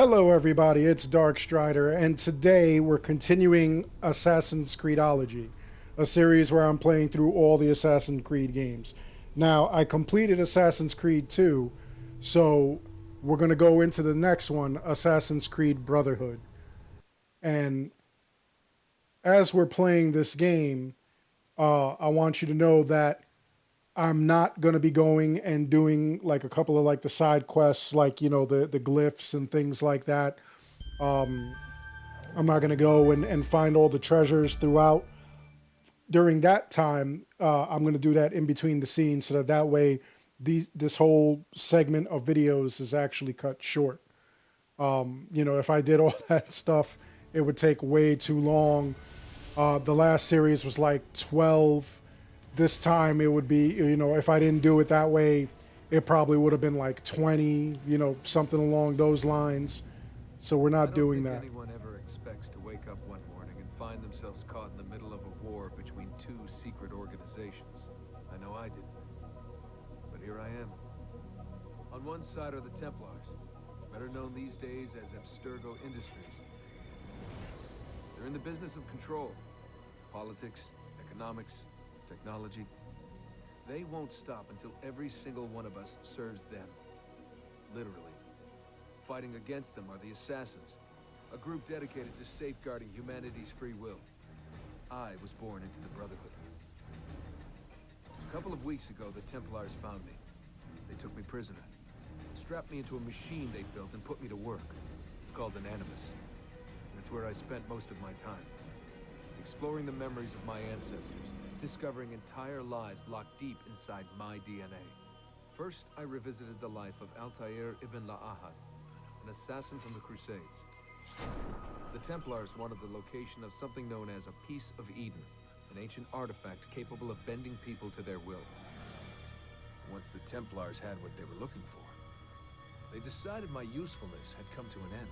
Hello, everybody. It's Dark Strider, and today we're continuing Assassin's Creedology, a series where I'm playing through all the Assassin's Creed games. Now, I completed Assassin's Creed 2, so we're going to go into the next one, Assassin's Creed Brotherhood. And as we're playing this game, I want you to know that I'm not going to be going and doing like a couple of like the side quests, like, the glyphs and things like that. Um, I'm not going to go and find all the treasures throughout. During that time, I'm going to do that in between the scenes so that way this whole segment of videos is actually cut short. If I did all that stuff, it would take way too long. The last series was like 12. This time it would be, if I didn't do it that way, it probably would have been like 20, something along those lines. So we're I not don't doing think that. anyone ever expects to wake up one morning and find themselves caught in the middle of a war between two secret organizations. I know I didn't. But here I am. On one side are the Templars, better known these days as Abstergo Industries. They're in the business of control. Politics, economics, technology. They won't stop until every single one of us serves them. Literally. Fighting against them are the Assassins, a group dedicated to safeguarding humanity's free will. I was born into the Brotherhood. A couple of weeks ago, the Templars found me. They took me prisoner, strapped me into a machine they built and put me to work. It's called an Animus. That's where I spent most of my time. Exploring the memories of my ancestors, discovering entire lives locked deep inside my DNA. First, I revisited the life of Altair ibn La'ahad, an assassin from the Crusades. The Templars wanted the location of something known as a Piece of Eden, an ancient artifact capable of bending people to their will. Once the Templars had what they were looking for, they decided my usefulness had come to an end.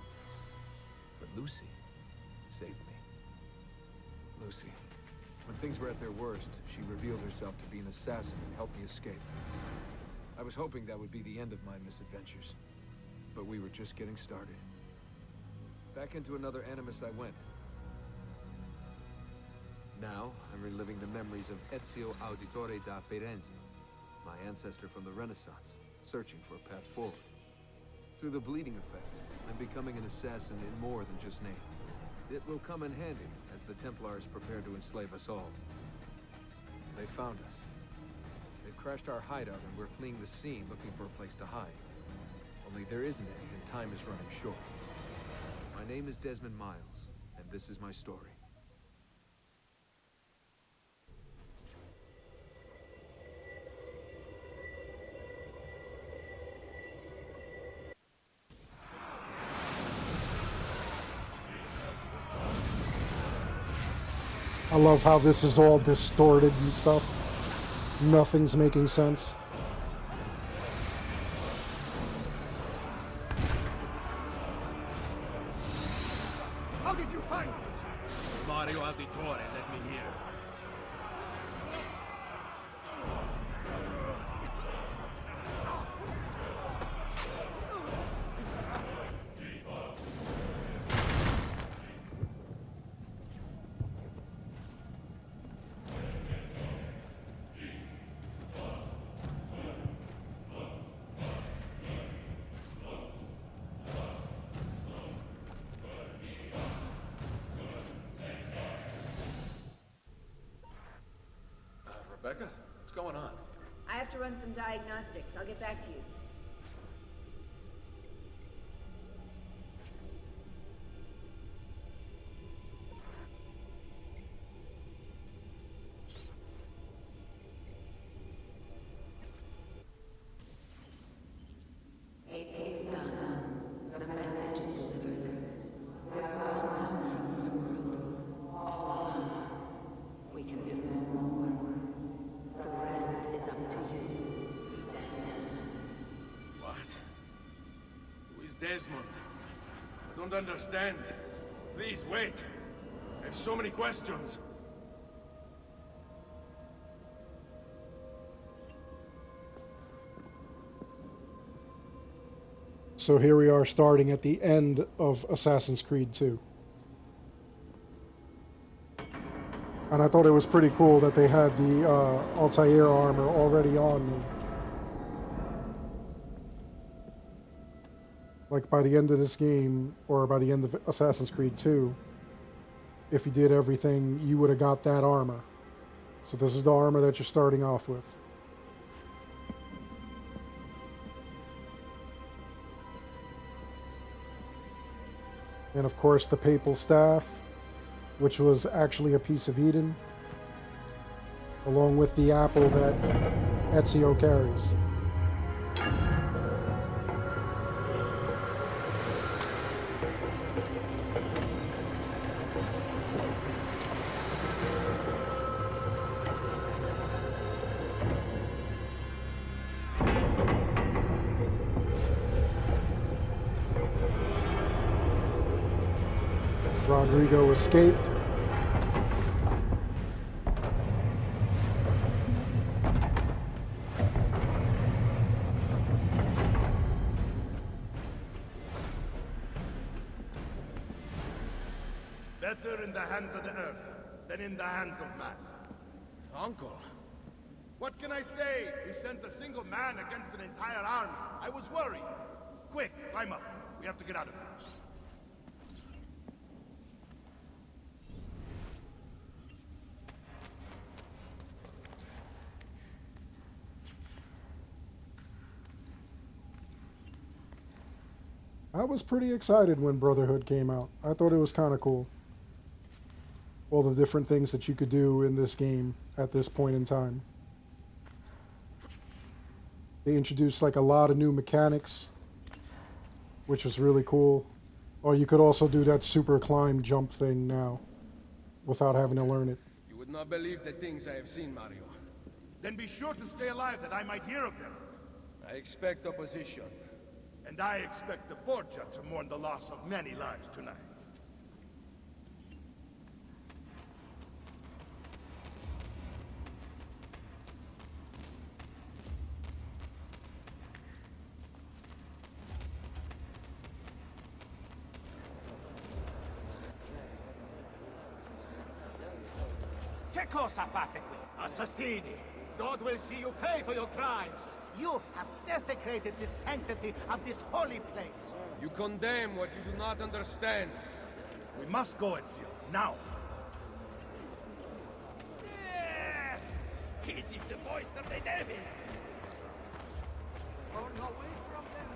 But Lucy saved me. Lucy, when things were at their worst, she revealed herself to be an assassin and helped me escape. I was hoping that would be the end of my misadventures, but we were just getting started. Back into another Animus I went. Now, I'm reliving the memories of Ezio Auditore da Firenze, my ancestor from the Renaissance, searching for a path forward. Through the bleeding effect, I'm becoming an assassin in more than just name. It will come in handy as the Templars prepare to enslave us all. They found us. They've crashed our hideout and we're fleeing the scene looking for a place to hide. Only there isn't any and time is running short. My name is Desmond Miles, and this is my story. I love how this is all distorted and stuff. Nothing's making sense. How did you find me? Mario Auditore let me here. Rebecca, what's going on? I have to run some diagnostics. I'll get back to you. It is done. The message is delivered. We are gone now from this world. All of us. We can do no more. The rest is up to you, Desmond. What? Who is Desmond? I don't understand. Please, wait. I have so many questions. So here we are starting at the end of Assassin's Creed 2. And I thought it was pretty cool that they had the Altair armor already on me. Like by the end of this game, or by the end of Assassin's Creed 2, if you did everything, you would have got that armor. So this is the armor that you're starting off with. And of course the Papal Staff, which was actually a piece of Eden, along with the apple that Ezio carries. Rodrigo escaped. Better in the hands of the earth than in the hands of man. Uncle. What can I say? We sent a single man against an entire army. I was worried. Quick, climb up. We have to get out of here. I was pretty excited when Brotherhood came out. I thought it was kind of cool. All the different things that you could do in this game at this point in time. They introduced like a lot of new mechanics, which was really cool. Or you could also do that super climb jump thing now, without having to learn it. You would not believe the things I have seen, Mario. Then be sure to stay alive that I might hear of them. I expect opposition. And I expect the Borgia to mourn the loss of many lives tonight. Che cosa fate qui? Assassini! God will see you pay for your crimes! You have desecrated the sanctity of this holy place! You condemn what you do not understand. We must go, Ezio. Now! Is it the voice of the devil? Run away from them!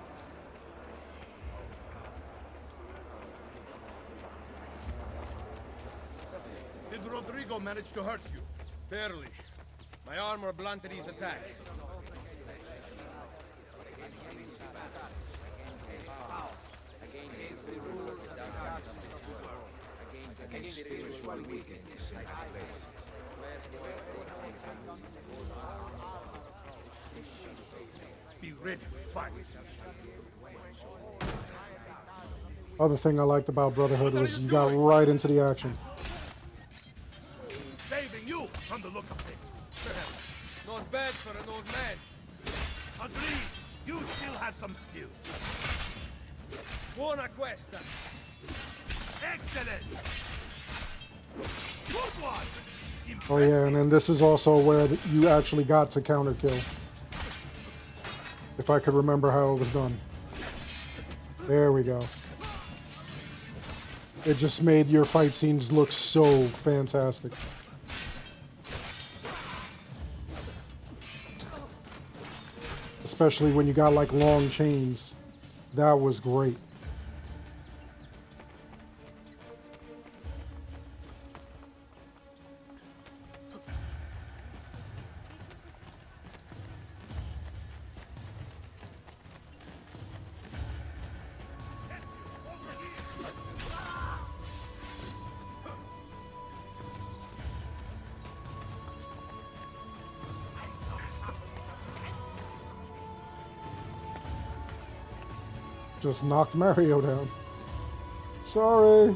Did Rodrigo manage to hurt you? Barely. My armor blunted his attack. Be ready to fight. Other thing I liked about Brotherhood was you got right into the action. Saving you from the look of things. Not bad for an old man. Agreed. You still have some skill. Buona questa. Excellent. Good one. Oh yeah, and then this is also where you actually got to counter kill. If I could remember how it was done. There we go. It just made your fight scenes look so fantastic. Especially when you got like long chains. That was great. Just knocked Mario down. Sorry.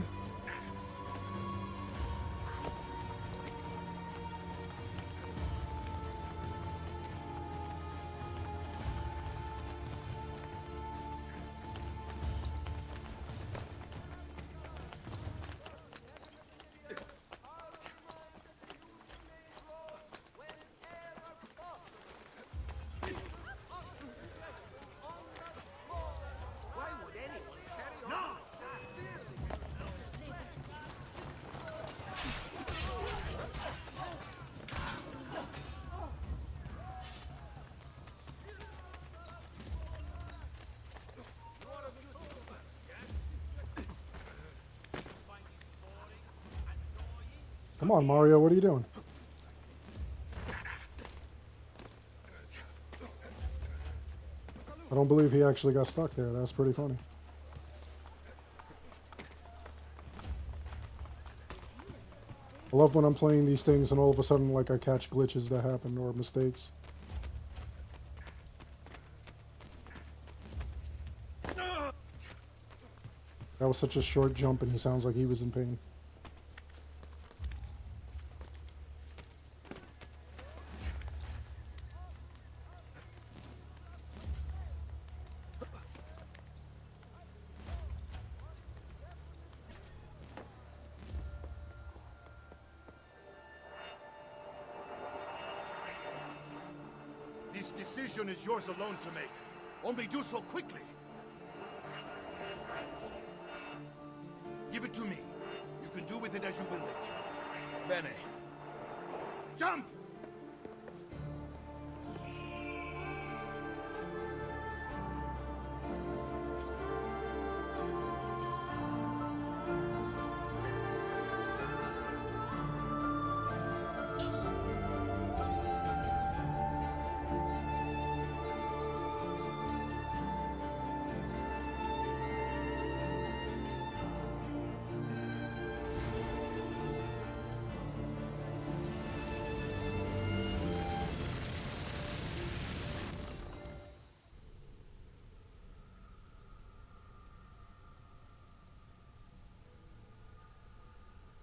Come on, Mario, what are you doing? I don't believe he actually got stuck there. That was pretty funny. I love when I'm playing these things and all of a sudden, like, I catch glitches that happen or mistakes. That was such a short jump and he sounds like he was in pain. This decision is yours alone to make. Only do so quickly. Give it to me. You can do with it as you will later. Bene. Jump!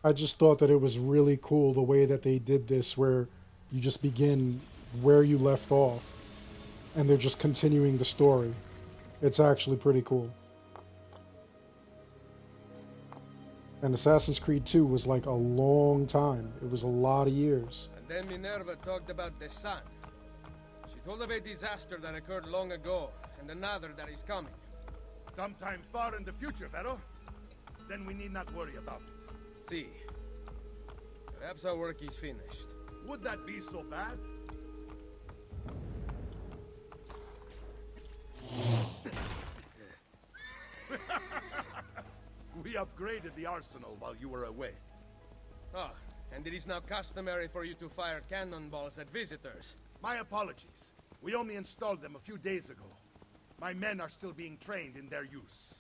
I just thought that it was really cool the way that they did this, where you just begin where you left off and they're just continuing the story. It's actually pretty cool. And Assassin's Creed 2 was like a long time. It was a lot of years. And then Minerva talked about the sun. She told of a disaster that occurred long ago, and another that is coming. Sometime far in the future, Vero. Then we need not worry about it. See. Perhaps our work is finished. Would that be so bad? We upgraded the arsenal while you were away. Ah, and it is now customary for you to fire cannonballs at visitors. My apologies. We only installed them a few days ago. My men are still being trained in their use.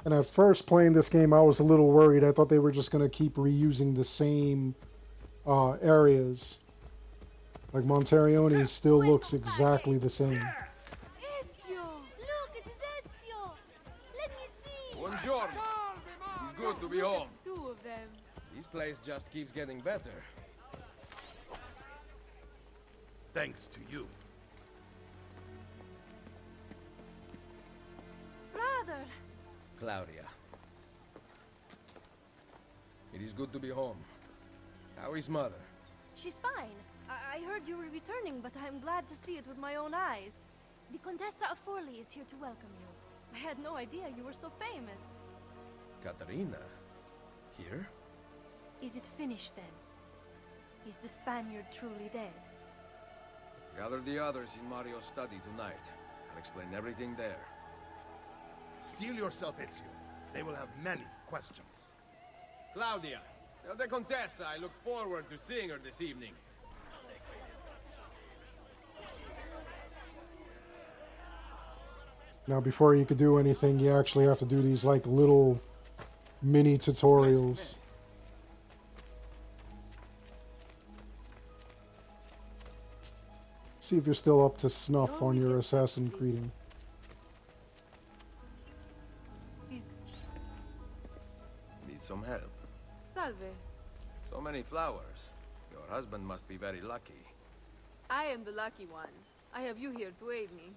And at first playing this game, I was a little worried. I thought they were just going to keep reusing the same areas. Like Monteriggioni still looks exactly the same. Ezio! Look, it is Ezio! Let me see! Buongiorno. It's good to be home. Two of them. This place just keeps getting better. Thanks to you. Brother! Claudia. It is good to be home. How is Mother? She's fine. I heard you were returning, but I'm glad to see it with my own eyes. The Contessa of Forli is here to welcome you. I had no idea you were so famous. Caterina? Here? Is it finished then? Is the Spaniard truly dead? Gather the others in Mario's study tonight. I'll explain everything there. Steel yourself, Ezio. They will have many questions. Claudia, tell the Contessa I look forward to seeing her this evening. Now, before you could do anything, you actually have to do these like little mini tutorials. See if you're still up to snuff on your Assassin Creeding. Need some help? Salve. So many flowers. Your husband must be very lucky. I am the lucky one. I have you here to aid me.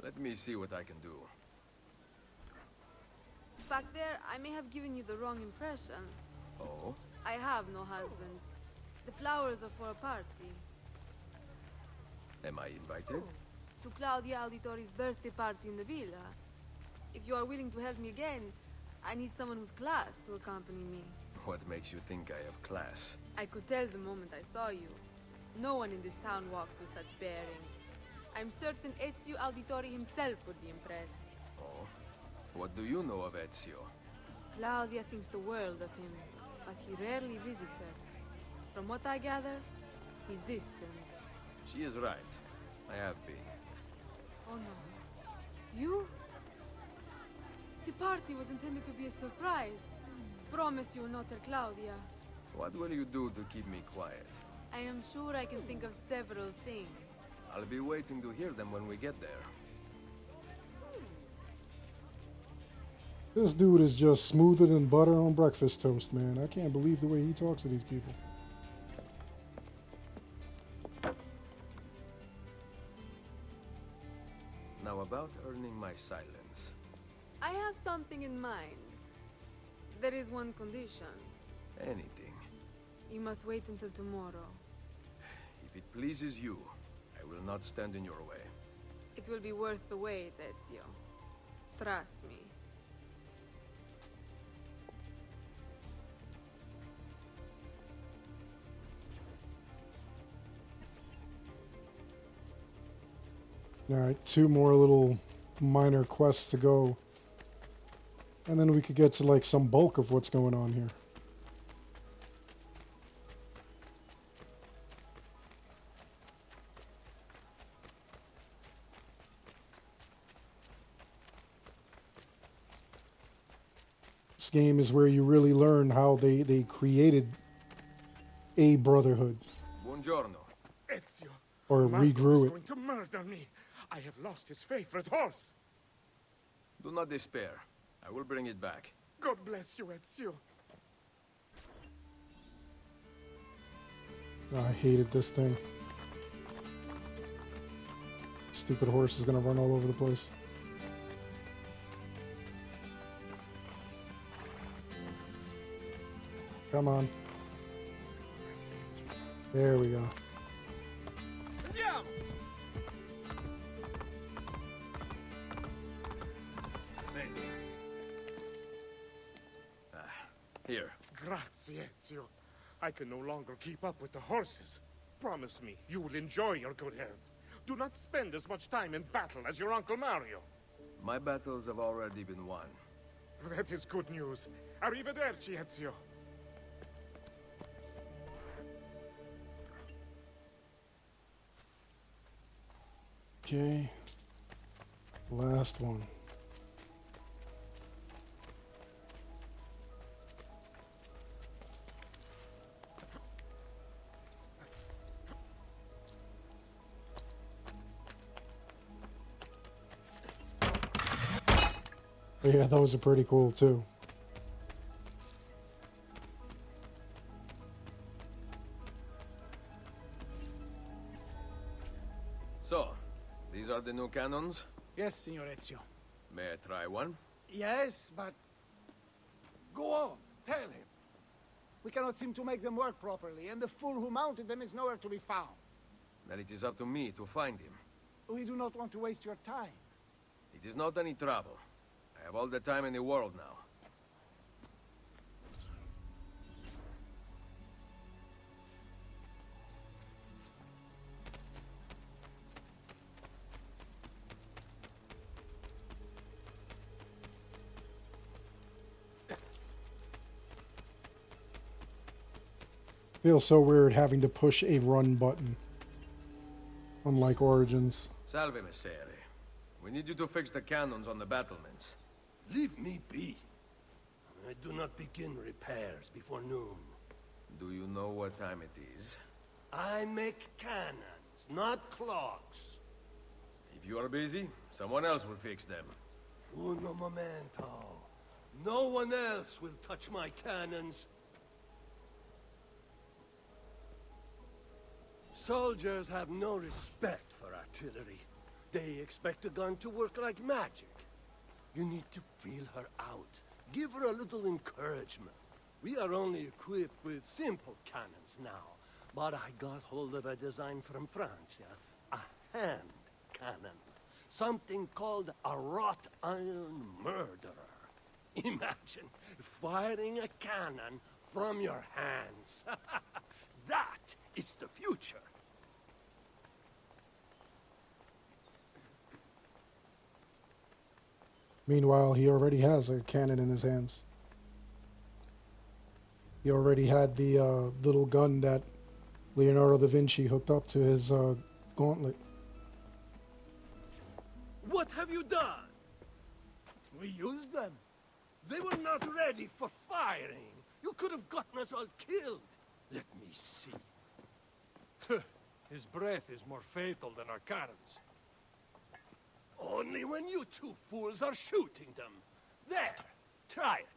Let me see what I can do. Back there, I may have given you the wrong impression. Oh? I have no husband. The flowers are for a party. Am I invited? To Claudia Auditori's birthday party in the villa. If you are willing to help me again, I need someone with class to accompany me. What makes you think I have class? I could tell the moment I saw you. No one in this town walks with such bearing. I'm certain Ezio Auditori himself would be impressed. Oh? What do you know of Ezio? Claudia thinks the world of him, but he rarely visits her. From what I gather, he's distant. She is right. I have been. Oh no. You? The party was intended to be a surprise. Promise you will not tell Claudia. What will you do to keep me quiet? I am sure I can think of several things. I'll be waiting to hear them when we get there. This dude is just smoother than butter on breakfast toast, man. I can't believe the way he talks to these people. Now about earning my silence. I have something in mind. There is one condition. Anything. You must wait until tomorrow. If it pleases you, I will not stand in your way. It will be worth the wait, Ezio. Trust me. Alright, 2 more little minor quests to go. And then we could get to like some bulk of what's going on here. This game is where you really learn how they created a brotherhood. Buongiorno. Ezio. Or Marco regrew is it. going to murder me. I have lost his favorite horse. Do not despair. I will bring it back. God bless you, Ezio. I hated this thing. Stupid horse is gonna run all over the place. Come on. There we go. Andiamo! Here. Grazie, Ezio. I can no longer keep up with the horses. Promise me you will enjoy your good health. Do not spend as much time in battle as your Uncle Mario. My battles have already been won. That is good news. Arrivederci, Ezio. Okay. Last one. Yeah, those are pretty cool too. So, these are the new cannons? Yes, Signor Ezio. May I try one? Yes, but... Go on, tell him. We cannot seem to make them work properly, and the fool who mounted them is nowhere to be found. Then it is up to me to find him. We do not want to waste your time. It is not any trouble. I have all the time in the world now. Feels so weird having to push a run button. Unlike Origins. Salve, Messere. We need you to fix the cannons on the battlements. Leave me be. I do not begin repairs before noon. Do you know what time it is? I make cannons, not clocks. If you are busy, someone else will fix them. Uno momento. No one else will touch my cannons. Soldiers have no respect for artillery. They expect a gun to work like magic. You need to feel her out. Give her a little encouragement. We are only equipped with simple cannons now, but I got hold of a design from France, yeah? a hand cannon. Something called a wrought iron murderer. Imagine firing a cannon from your hands. That is the future. Meanwhile, he already has a cannon in his hands. He already had the little gun that Leonardo da Vinci hooked up to his gauntlet. What have you done? We used them. They were not ready for firing. You could have gotten us all killed. Let me see. His breath is more fatal than our cannons. Only when you two fools are shooting them. There, try it.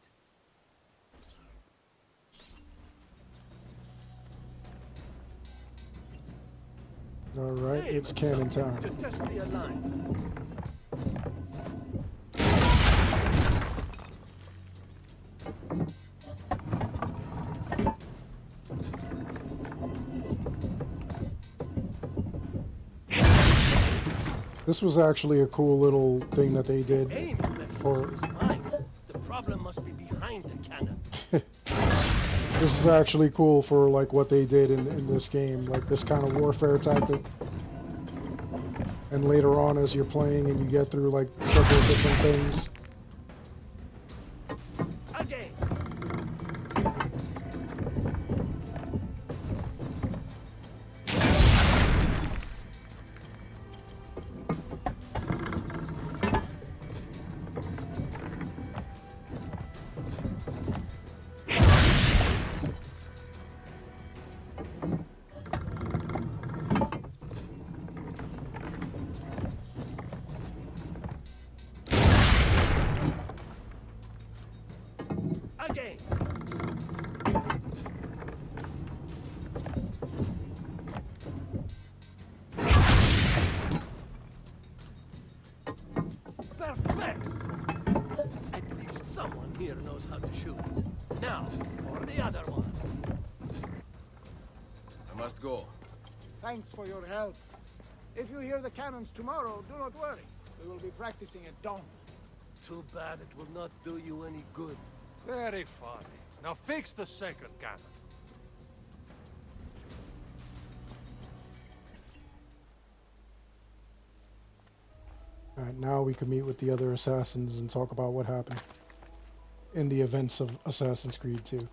All right, it's cannon time. To test the alignment. This was actually a cool little thing that they did for. The problem must be behind the cannon. This is actually cool for like what they did in this game, like this kind of warfare tactic. And later on, as you're playing and you get through like several different things. Again. Again. Perfect. At least someone here knows how to shoot. Now, for the other one. I must go. Thanks for your help. If you hear the cannons tomorrow, do not worry. We will be practicing at dawn. Too bad it will not do you any good. Very funny. Now fix the second cannon. Alright, now we can meet with the other assassins and talk about what happened in the events of Assassin's Creed 2.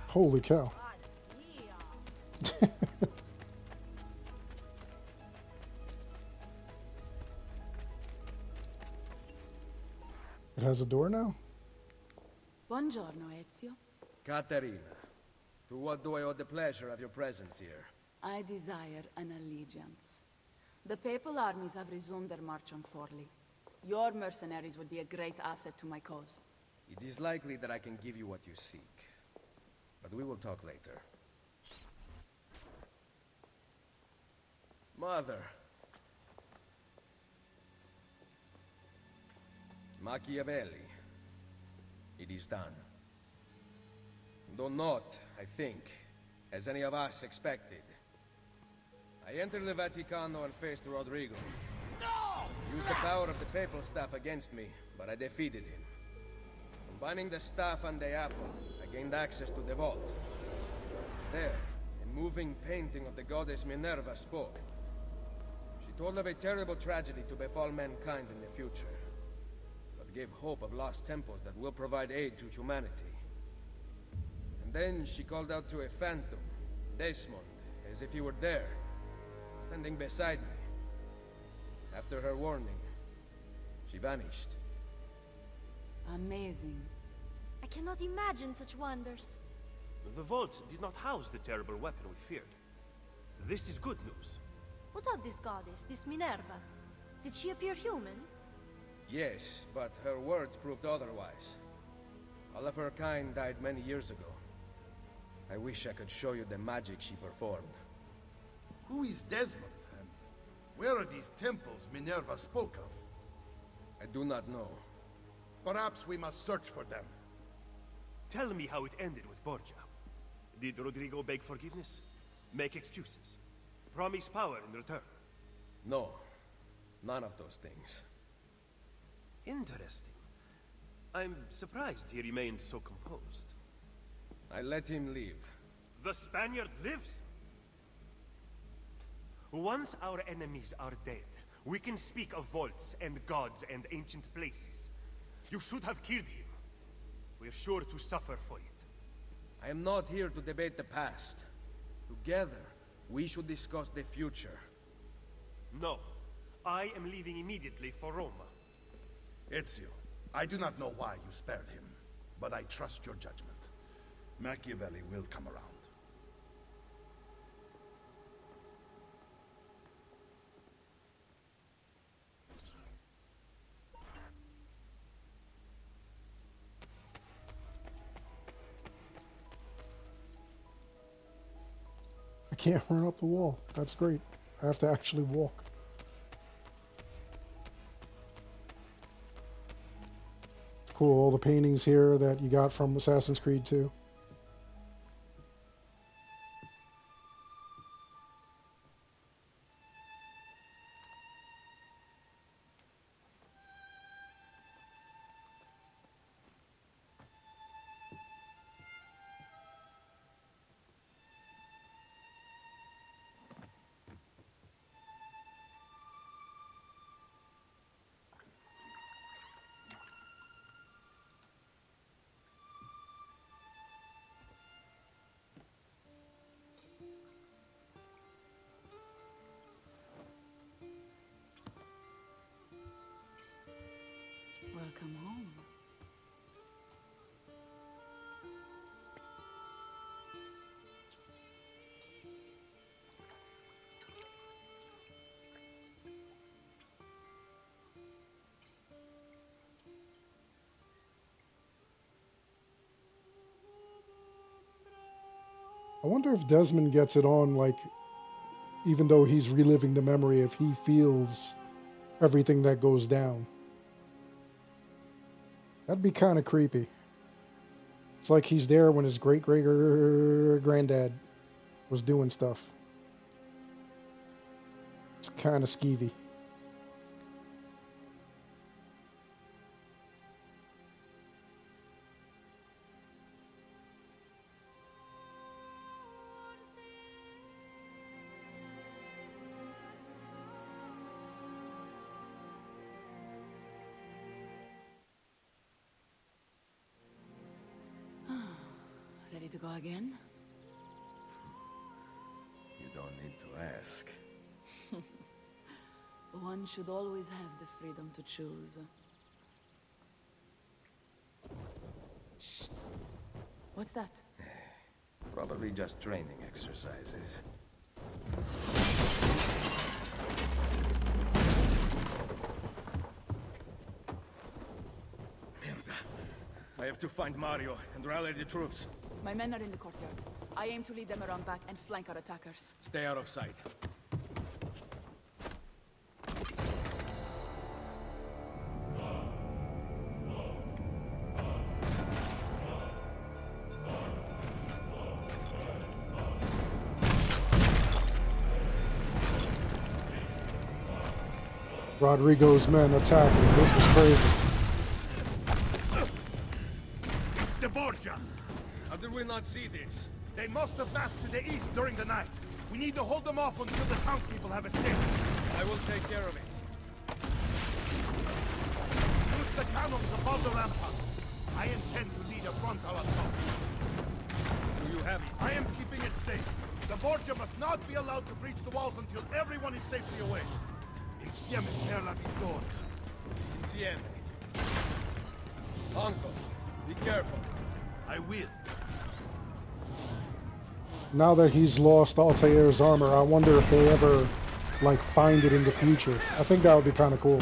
Holy cow. It has a door now? Buongiorno, Ezio. Caterina, to what do I owe the pleasure of your presence here? I desire an allegiance. The papal armies have resumed their march on Forli. Your mercenaries would be a great asset to my cause. It is likely that I can give you what you seek. But we will talk later. Mother. Machiavelli. It is done. Though not, I think, as any of us expected. I entered the Vaticano and faced Rodrigo. No! Used the power of the papal staff against me, but I defeated him. Combining the staff and the apple, I gained access to the vault. There, a moving painting of the goddess Minerva spoke. She told of a terrible tragedy to befall mankind in the future, but gave hope of lost temples that will provide aid to humanity. And then she called out to a phantom, Desmond, as if he were there, standing beside me. After her warning, she vanished. Amazing. I cannot imagine such wonders. The vault did not house the terrible weapon we feared. This is good news. What of this goddess, this Minerva? Did she appear human? Yes, but her words proved otherwise. All of her kind died many years ago. I wish I could show you the magic she performed. Who is Desmond, and where are these temples Minerva spoke of? I do not know. Perhaps we must search for them. Tell me how it ended with Borgia. Did Rodrigo beg forgiveness? Make excuses? Promise power in return? No. None of those things. Interesting. I'm surprised he remained so composed. I let him leave. The Spaniard lives? Once our enemies are dead, we can speak of vaults and gods and ancient places. You should have killed him. We're sure to suffer for it. I am not here to debate the past. Together, we should discuss the future. No. I am leaving immediately for Roma. Ezio, I do not know why you spared him, but I trust your judgment. Machiavelli will come around. I can't run up the wall. That's great. I have to actually walk. It's cool, all the paintings here that you got from Assassin's Creed 2. Welcome home. I wonder if Desmond gets it on, like, even though he's reliving the memory, if he feels everything that goes down. That'd be kind of creepy. It's like he's there when his great-great-granddad was doing stuff. It's kind of skeevy. Ready to go again? You don't need to ask. One should always have the freedom to choose. Shh. What's that? Probably just training exercises. Merda. I have to find Mario and rally the troops. My men are in the courtyard. I aim to lead them around back and flank our attackers. Stay out of sight. Rodrigo's men attacking. This was crazy. It's the Borgia! How did we not see this? They must have passed to the east during the night. We need to hold them off until the townspeople have escaped. I will take care of it. Use the cannons above the rampart. I intend to lead a frontal assault. Do you have it? I am keeping it safe. The Borgia must not be allowed to breach the walls until everyone is safely away. Insieme per la vittoria. Insieme. Uncle, be careful. I will. Now that he's lost Altair's armor, I wonder if they ever, like, find it in the future. I think that would be kind of cool.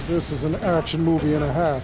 This is an action movie and a half.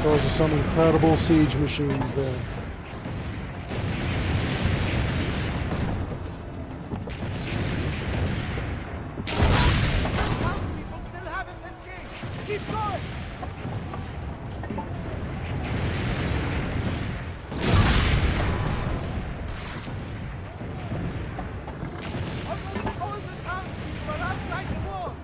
Those are some incredible siege machines there. Townspeople still haven't escaped. Keep going. Almost all the townspeople are outside the walls.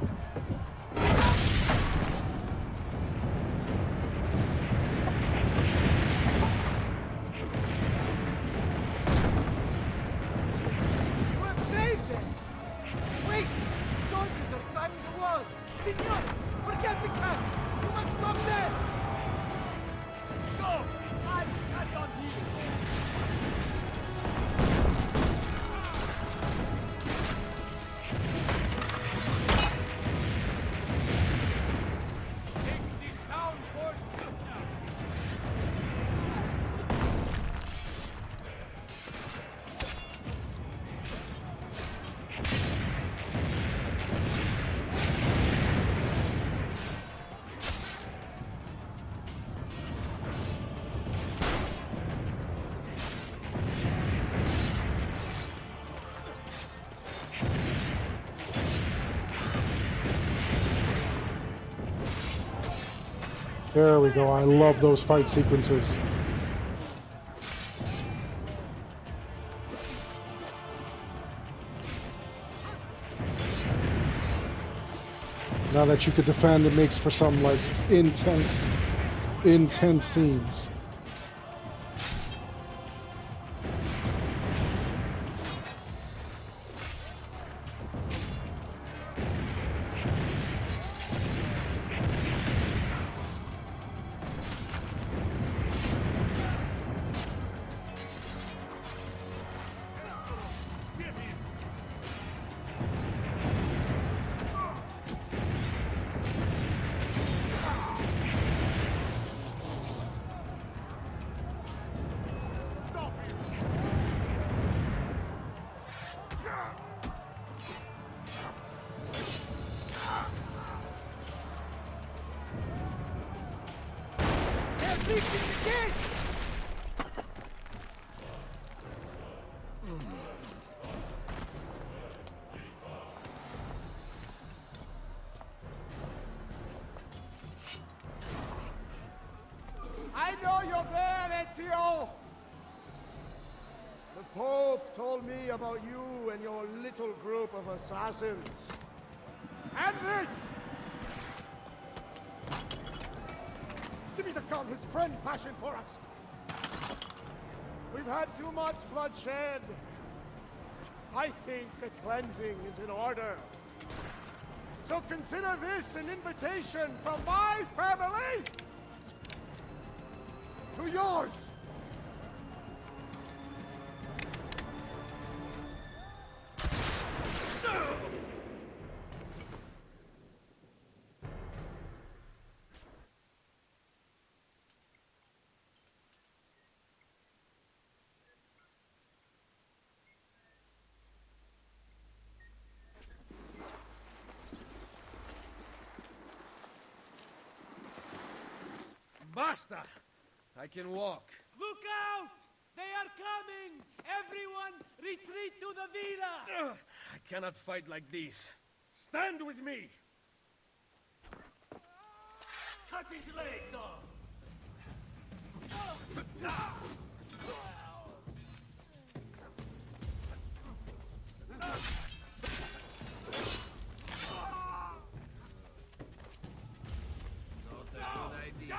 You have saved them! Wait! Soldiers are climbing the walls! Signor! Forget the camp! You must stop them! Go! I will carry on here! Take this town for There we go. I love those fight sequences. Now that you could defend, it makes for some like intense scenes. I know you're there, Ezio! The Pope told me about you and your little group of assassins. And this! Give me the gun his friend fashioned for us! We've had too much bloodshed. I think the cleansing is in order. So consider this an invitation from my family to yours. Basta! I can walk. Look out! They are coming! Everyone, retreat to the villa! I cannot fight like this. Stand with me! Cut his legs off! Not a good idea.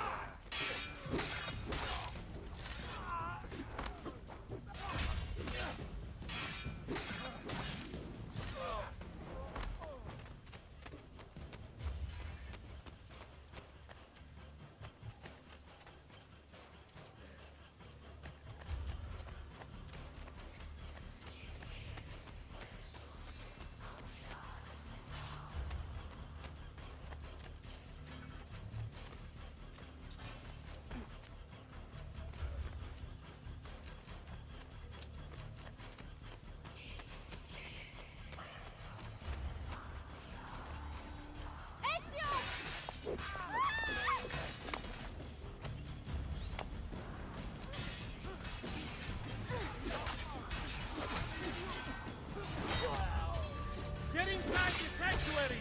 Get inside the sanctuary!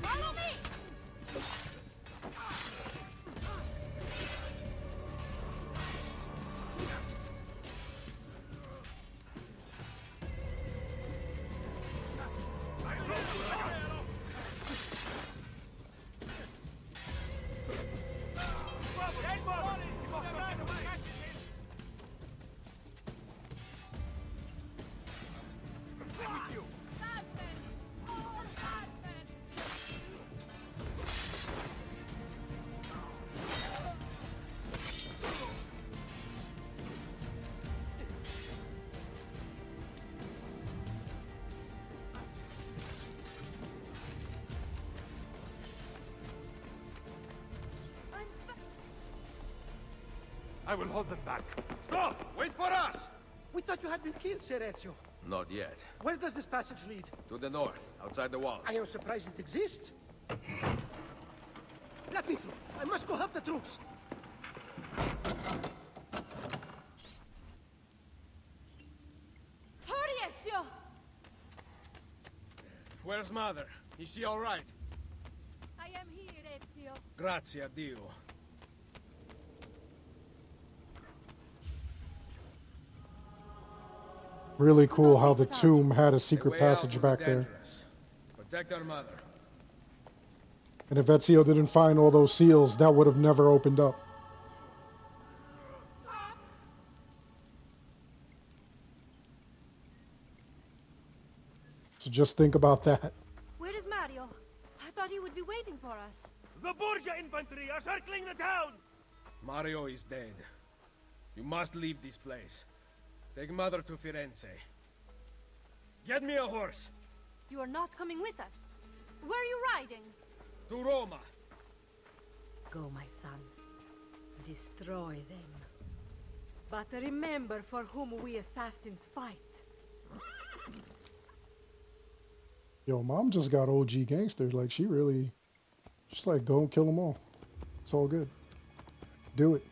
Follow me! I will hold them back. Stop! Wait for us! We thought you had been killed, Sir Ezio. Not yet. Where does this passage lead? To the north, outside the walls. I am surprised it exists. Let me through. I must go help the troops. Hurry, Ezio! Where's Mother? Is she all right? I am here, Ezio. Grazie a Dio. Really cool how the tomb had a The secret way out passage will be back there. dangerous. Protect our mother. And if Ezio didn't find all those seals, that would have never opened up. So just think about that. Where is Mario? I thought he would be waiting for us. The Borgia infantry are circling the town! Mario is dead. You must leave this place. Take Mother to Firenze. Get me a horse. You are not coming with us. Where are you riding? To Roma. Go, my son. Destroy them. But remember for whom we assassins fight. Yo, Mom just got OG gangsters. Like, she really... Just like, go and kill them all. It's all good. Do it.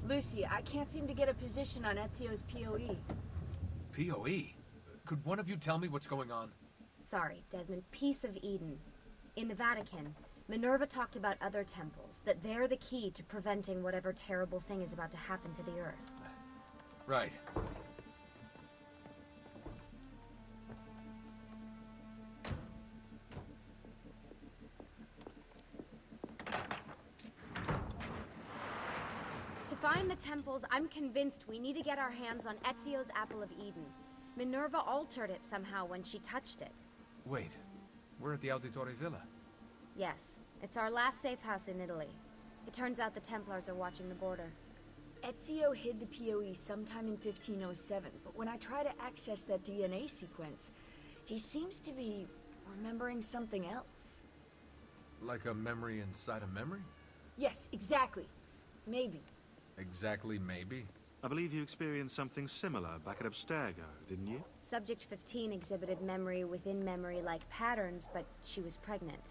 Lucy, I can't seem to get a position on Ezio's POE. POE? Could one of you tell me what's going on? Sorry, Desmond. Piece of Eden. In the Vatican, Minerva talked about other temples, that they're the key to preventing whatever terrible thing is about to happen to the Earth. Right. To find the temples, I'm convinced we need to get our hands on Ezio's Apple of Eden. Minerva altered it somehow when she touched it. Wait, we're at the Auditore Villa. Yes, it's our last safe house in Italy. It turns out the Templars are watching the border. Ezio hid the PoE sometime in 1507, but when I try to access that DNA sequence, he seems to be remembering something else. Like a memory inside a memory? Yes, exactly. Maybe. Exactly, maybe. I believe you experienced something similar back at Abstergo, didn't you? Subject 15 exhibited memory within memory-like patterns, but she was pregnant.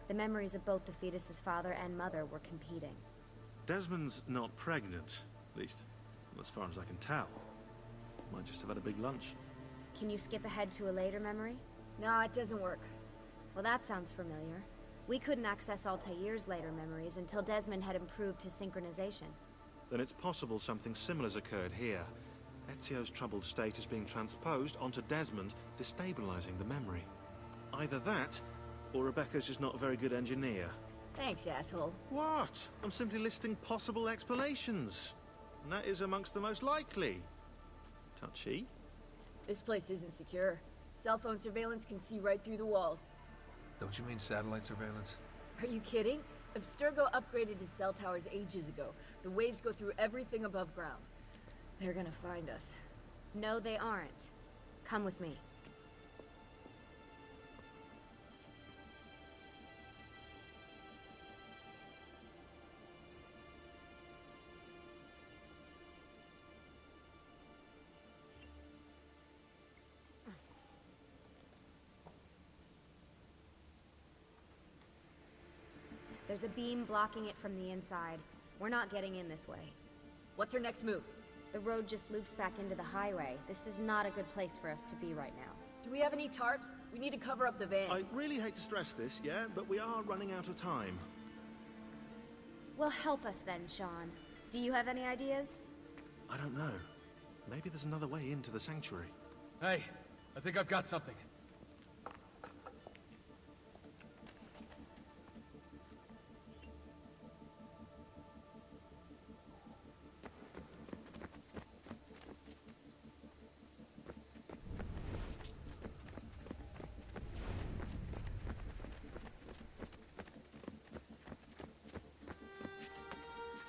The memories of both the fetus's father and mother were competing. Desmond's not pregnant, at least as far as I can tell. Might just have had a big lunch. Can you skip ahead to a later memory? No, it doesn't work. Well, that sounds familiar. We couldn't access Altair's later memories until Desmond had improved his synchronization. Then it's possible something similar's occurred here. Ezio's troubled state is being transposed onto Desmond, destabilizing the memory. Either that, or Rebecca's just not a very good engineer. Thanks, asshole. What? I'm simply listing possible explanations. And that is amongst the most likely. Touchy? This place isn't secure. Cell phone surveillance can see right through the walls. Don't you mean satellite surveillance? Are you kidding? Abstergo upgraded his cell towers ages ago. The waves go through everything above ground. They're gonna find us. No, they aren't. Come with me. There's a beam blocking it from the inside. We're not getting in this way. What's our next move? The road just loops back into the highway. This is not a good place for us to be right now. Do we have any tarps? We need to cover up the van. I really hate to stress this, yeah, but we are running out of time. Well, help us then, Sean. Do you have any ideas? I don't know. Maybe there's another way into the sanctuary. Hey, I think I've got something.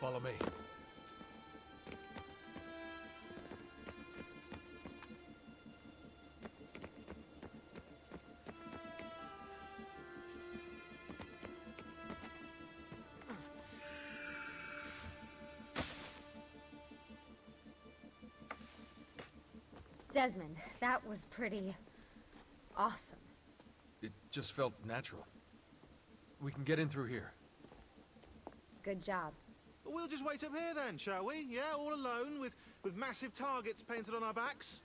Follow me. Desmond, that was pretty awesome. It just felt natural. We can get in through here. Good job. We'll just wait up here then, shall we? Yeah, all alone, with massive targets painted on our backs?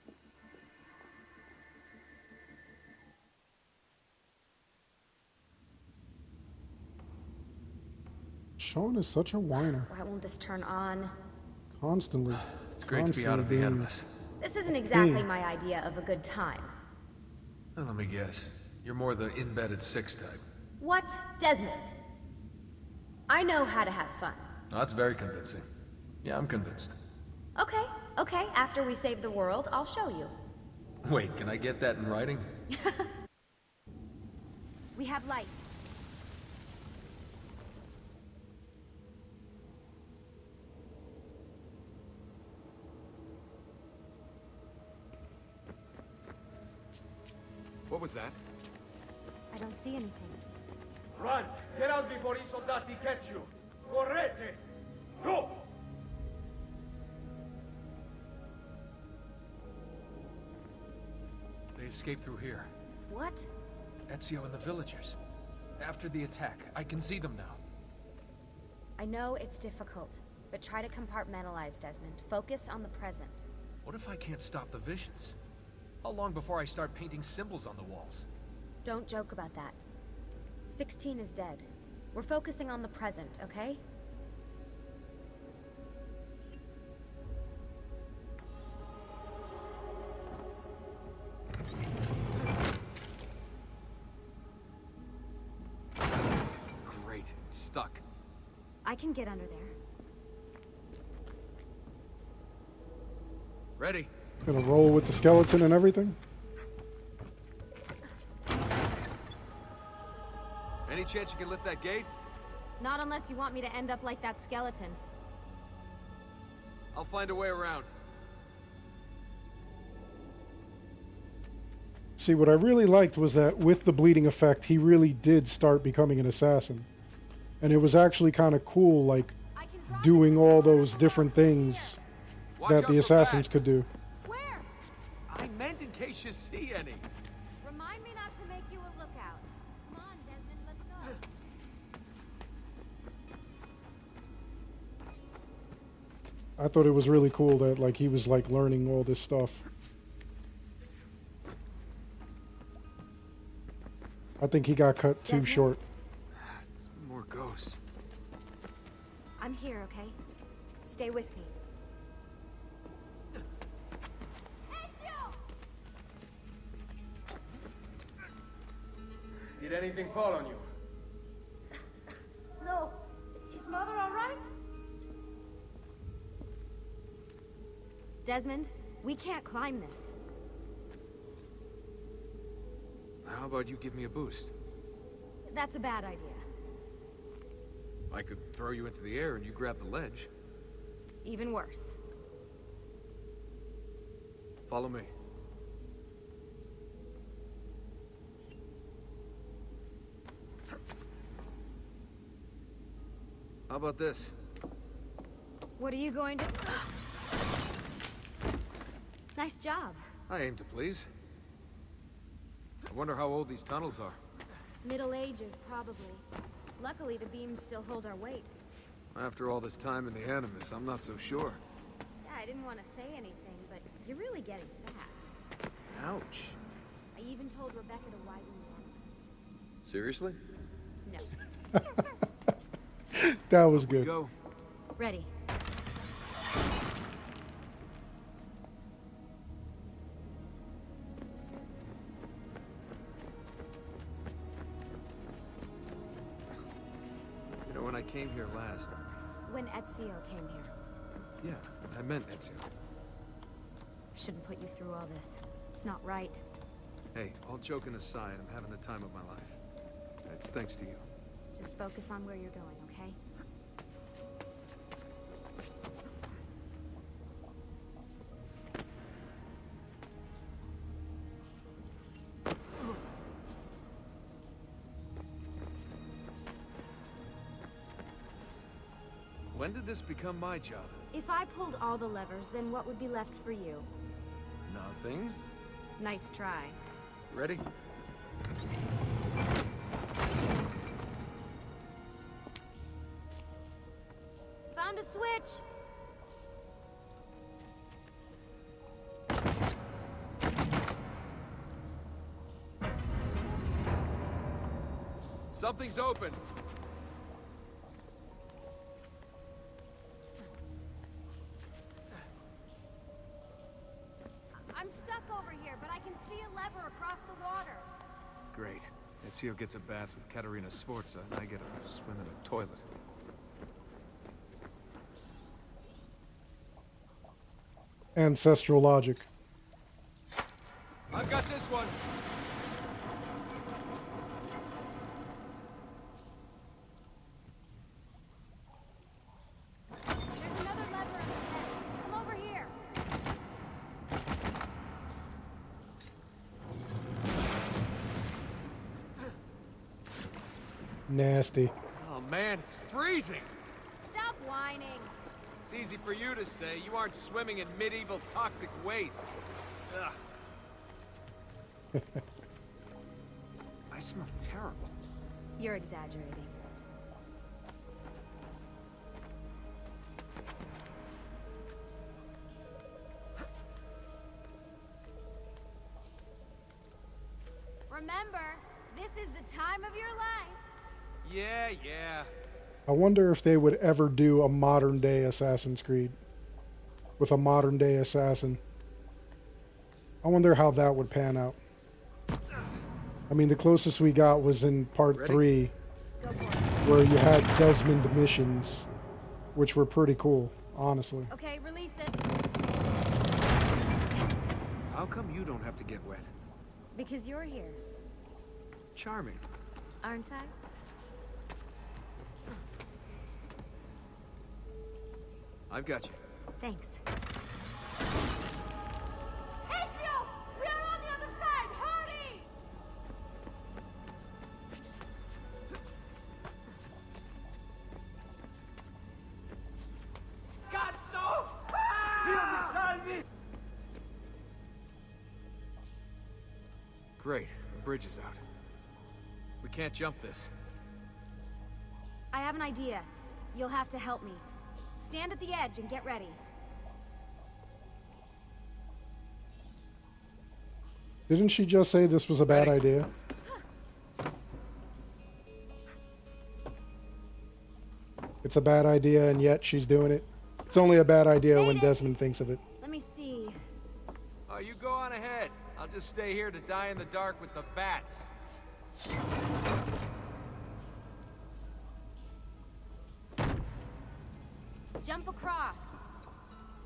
Sean is such a whiner. Why won't this turn on? Constantly. It's great to be out of the Animus. This isn't exactly my idea of a good time. Now, let me guess. You're more the in-bed at 6 type. What? Desmond? I know how to have fun. Oh, that's very convincing. Yeah, I'm convinced. Okay, okay. After we save the world, I'll show you. Wait, can I get that in writing? We have light. What was that? I don't see anything. Run! Get out before I soldati catch you! Correte! Go! They escaped through here. What? Ezio and the villagers. After the attack, I can see them now. I know it's difficult, but try to compartmentalize, Desmond. Focus on the present. What if I can't stop the visions? How long before I start painting symbols on the walls? Don't joke about that. 16 is dead. We're focusing on the present, okay? Great, it's stuck. I can get under there. Ready? Gonna roll with the skeleton and everything? Any chance you can lift that gate? Not unless you want me to end up like that skeleton. I'll find a way around. See, what I really liked was that with the bleeding effect, he really did start becoming an assassin. And it was actually kind of cool, like, doing all those different things that the assassins could do. Where? I meant in case you see any. Remind me not to make you a lookout. Come on, Desmond, let's go. I thought it was really cool that, like, he was, like, learning all this stuff. I think he got cut too short. More ghosts. I'm here, okay? Stay with me. Ezio! Did anything fall on you? No. Is Mother all right? Desmond, we can't climb this. How about you give me a boost? That's a bad idea. I could throw you into the air and you grab the ledge. Even worse. Follow me. How about this? What are you going to... Nice job. I aim to please. I wonder how old these tunnels are. Middle Ages, probably. Luckily, the beams still hold our weight. After all this time in the Animus, I'm not so sure. Yeah, I didn't want to say anything, but you're really getting fat. Ouch. I even told Rebecca to widen the Animus. Seriously? No. That was good. Go. Ready. You know, when I came here last... When Ezio came here. Yeah, I meant Ezio. I shouldn't put you through all this. It's not right. Hey, all joking aside, I'm having the time of my life. It's thanks to you. Just focus on where you're going, okay? When did this become my job? If I pulled all the levers, then what would be left for you? Nothing. Nice try. Ready? Found a switch! Something's open. I'm stuck over here, but I can see a lever across the water. Great. Ezio gets a bath with Katerina Sforza, and I get a swim in a toilet. Ancestral logic. I've got this one. There's another lever up ahead. Come over here. Nasty. Oh man, it's freezing. Stop whining. It's easy for you to say. You aren't swimming in medieval toxic waste. Ugh. I smell terrible. You're exaggerating. Remember, this is the time of your life. Yeah. I wonder if they would ever do a modern day Assassin's Creed with a modern day assassin. I wonder how that would pan out. I mean, the closest we got was in part 3, where you had Desmond missions, which were pretty cool, honestly. Okay, release it. How come you don't have to get wet? Because you're here, Charming. aren't I? I've got you. Thanks. Ezio! We are on the other side! Hurry! Cazzo! Great, the bridge is out. We can't jump this. I have an idea. You'll have to help me. Stand at the edge and get ready. Didn't she just say this was a bad idea? It's a bad idea, and yet she's doing it. It's only a bad idea when Desmond thinks of it. Let me see. Oh, you go on ahead. I'll just stay here to die in the dark with the bats. Jump across.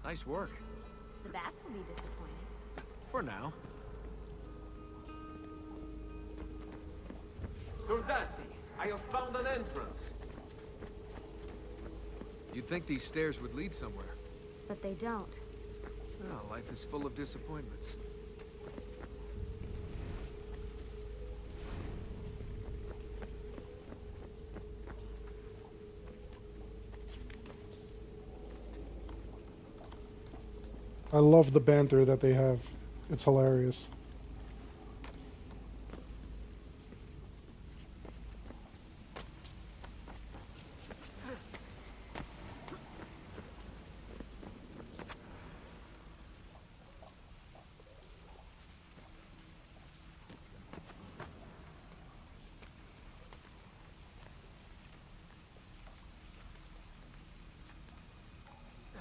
Nice work. The bats will be disappointed. For now. Soldati, I have found an entrance. You'd think these stairs would lead somewhere. But they don't. Well, life is full of disappointments. I love the banter that they have. It's hilarious.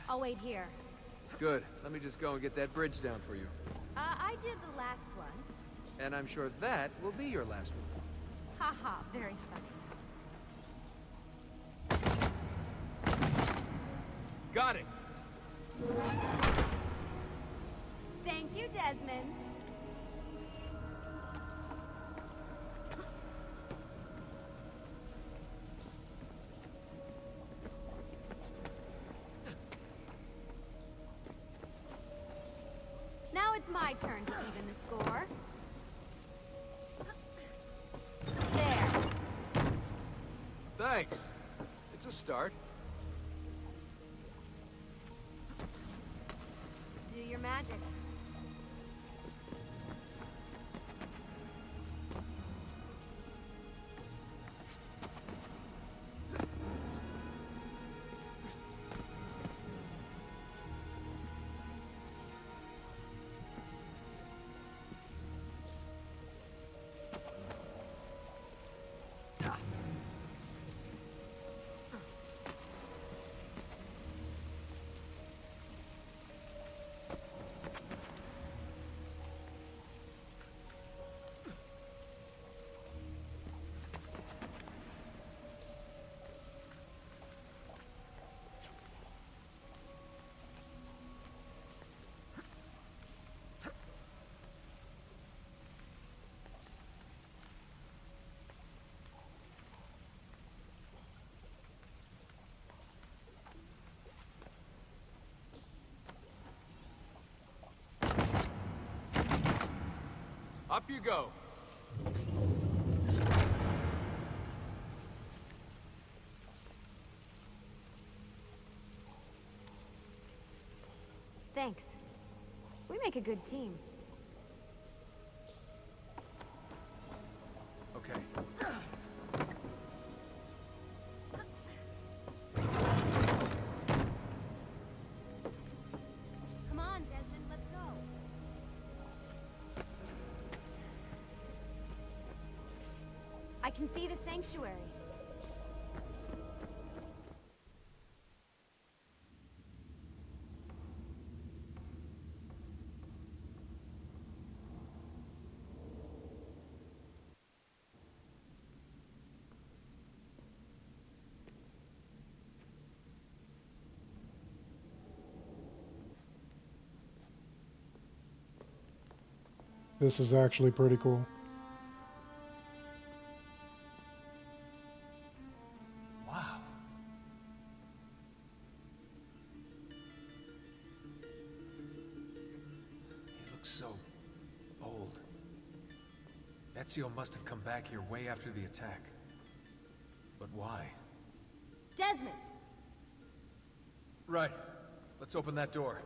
I'll wait here. Good. Let me just go and get that bridge down for you. I did the last one. And I'm sure that will be your last one. Haha, very funny. Got it! Thank you, Desmond. Now it's my turn to even the score. There. Thanks. It's a start. Do your magic. Up you go. Thanks. We make a good team. Okay. Come on, Desmond, let's go. I can see the sanctuary. This is actually pretty cool. Wow. looks so old. Ezio must have come back here way after the attack. But why? Desmond! Right. Let's open that door.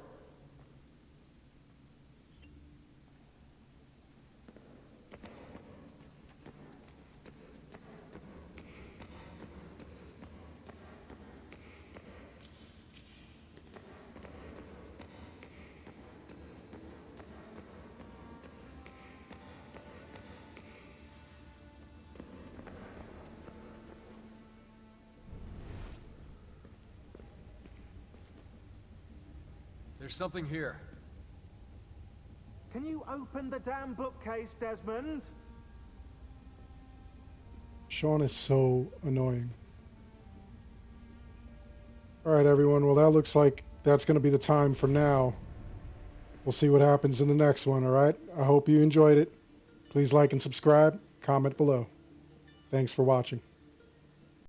There's something here. Can you open the damn bookcase, Desmond? Sean is so annoying. Alright everyone, well that looks like that's going to be the time for now. We'll see what happens in the next one, alright? I hope you enjoyed it. Please like and subscribe, comment below. Thanks for watching.